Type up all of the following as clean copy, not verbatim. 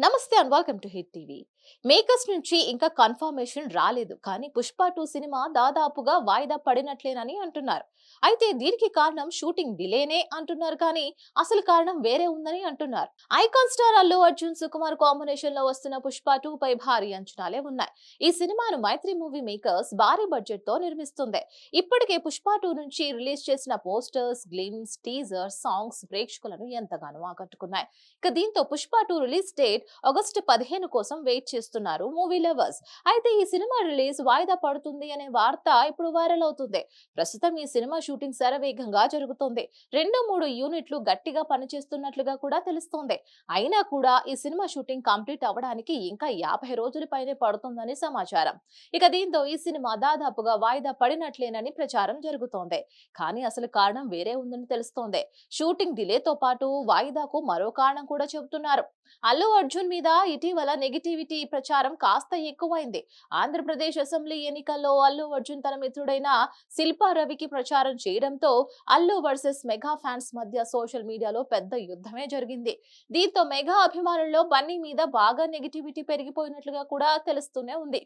నమస్తే and welcome to hit TV. Makers నుంచి ఇంకా కన్ఫర్మేషన్ రాలేదు, కానీ పుష్ప 2 సినిమా దాదాపుగా వాయిదా పడినట్లేనని అంటున్నారు. అయితే దీనికి కారణం షూటింగ్ డిలేనే అంటున్నారు, కానీ అసలు కారణం వేరే ఉందని అంటున్నారు. Icon star Allu Arjun Sukumar combination లో వస్తున్న పుష్ప 2 పై భారీ అంచనాలే ఉన్నాయి. ఈ సినిమాను మైత్రి మూవీ మేకర్స్ భారీ బడ్జెట్ తో నిర్మిస్తుంది. ఇప్పటికే పుష్ప 2 నుంచి రిలీజ్ చేసిన పోస్టర్స్, గ్లిమ్స్, టీజర్, సాంగ్స్ ప్రేక్షకులను ఎంతగానో ఆకట్టుకున్నాయి. ఇక దీంతో పుష్ప 2 రిలీజ్ డేట్ ఆగస్టు 15 కోసం వెయిట్ చేస్తున్నారు మూవీ లవర్స్. అయితే ఈ సినిమా రిలీజ్ వాయిదా పడుతుంది అనే వార్త ఇప్పుడు వైరల్ అవుతుంది. ప్రస్తుతం ఈ సినిమా షూటింగ్ శరవేగంగా జరుగుతోంది. 2-3 యూనిట్లు గట్టిగా పనిచేస్తున్నట్లుగా కూడా తెలుస్తోంది. అయినా కూడా ఈ సినిమా షూటింగ్ కంప్లీట్ అవ్వడానికి ఇంకా 50 రోజుల పైనే పడుతుందని సమాచారం. ఇక దీంతో ఈ సినిమా దాదాపుగా వాయిదా పడినట్లేనని ప్రచారం జరుగుతోంది. కానీ అసలు కారణం వేరే ఉందని తెలుస్తోంది. షూటింగ్ డిలేతో పాటు వాయిదాకు మరో కారణం కూడా చెబుతున్నారు. అల్లు అర్జున్ మీద ఇటీవల నెగిటివిటీ ప్రచారం కాస్త ఎక్కువైంది. ఆంధ్రప్రదేశ్ అసెంబ్లీ ఎన్నికల్లో అల్లు అర్జున్ తన మిత్రుడైన శిల్పా రవికి ప్రచారం చేయడంతో అల్లు వర్సెస్ మెగా ఫ్యాన్స్ మధ్య సోషల్ మీడియాలో పెద్ద యుద్ధమే జరిగింది. దీంతో మెగా అభిమానుల్లో బన్నీ మీద బాగా నెగిటివిటీ పెరిగిపోయినట్లుగా కూడా తెలుస్తూనే ఉంది.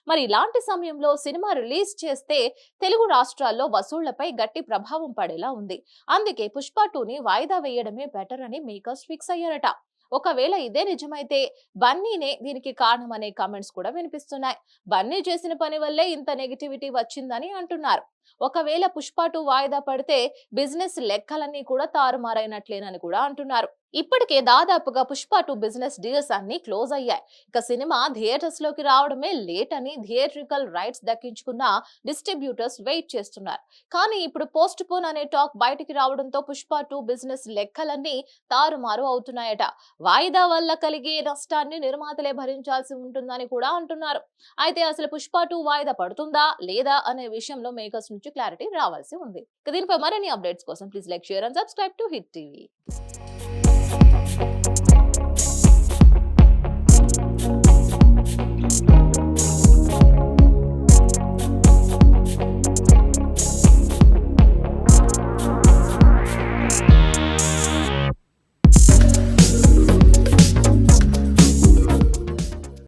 మరి ఇలాంటి సమయంలో సినిమా రిలీజ్ చేస్తే తెలుగు రాష్ట్రాల్లో వసూళ్లపై గట్టి ప్రభావం పడేలా ఉంది. అందుకే పుష్ప 2ని వాయిదా వేయడమే బెటర్ అని మేకర్స్ ఫిక్స్ అయ్యారట. ఒకవేళ ఇదే నిజమైతే బన్నీనే దీనికి కారణమనే కామెంట్స్ కూడా వినిపిస్తున్నాయి. బన్నీ చేసిన పని వల్లే ఇంత నెగిటివిటీ వచ్చిందని అంటున్నారు. ఒకవేళ పుష్ప 2 వాయిదా పడితే బిజినెస్ లెక్కలన్నీ కూడా తారుమారైనట్లేనని కూడా అంటున్నారు. ఇప్పటికే దాదాపుగా పుష్ప 2 బిజినెస్ డీల్స్ అన్ని క్లోజ్ అయ్యాయి. ఇక సినిమా థియేటర్స్ లోకి రావడమే లేట్ అని థియేట్రికల్ రైట్స్ దక్కించుకున్న డిస్ట్రిబ్యూటర్స్ వెయిట్ చేస్తున్నారు. కానీ ఇప్పుడు పోస్ట్ పోన్ అనే టాక్ బయటికి రావడంతో పుష్ప 2 బిజినెస్ లెక్కలన్నీ తారుమారు అవుతున్నాయట. వాయిదా వల్ల కలిగే నష్టాన్ని నిర్మాతలే భరించాల్సి ఉంటుందని కూడా అంటున్నారు. అయితే అసలు పుష్ప 2 వాయిదా పడుతుందా లేదా అనే విషయంలో మేకర్స్ నుంచి క్లారిటీ రావాల్సి ఉంది. ఇక దీనిపై మరిన్ని అప్డేట్స్ కోసం please like, share and subscribe to hit TV.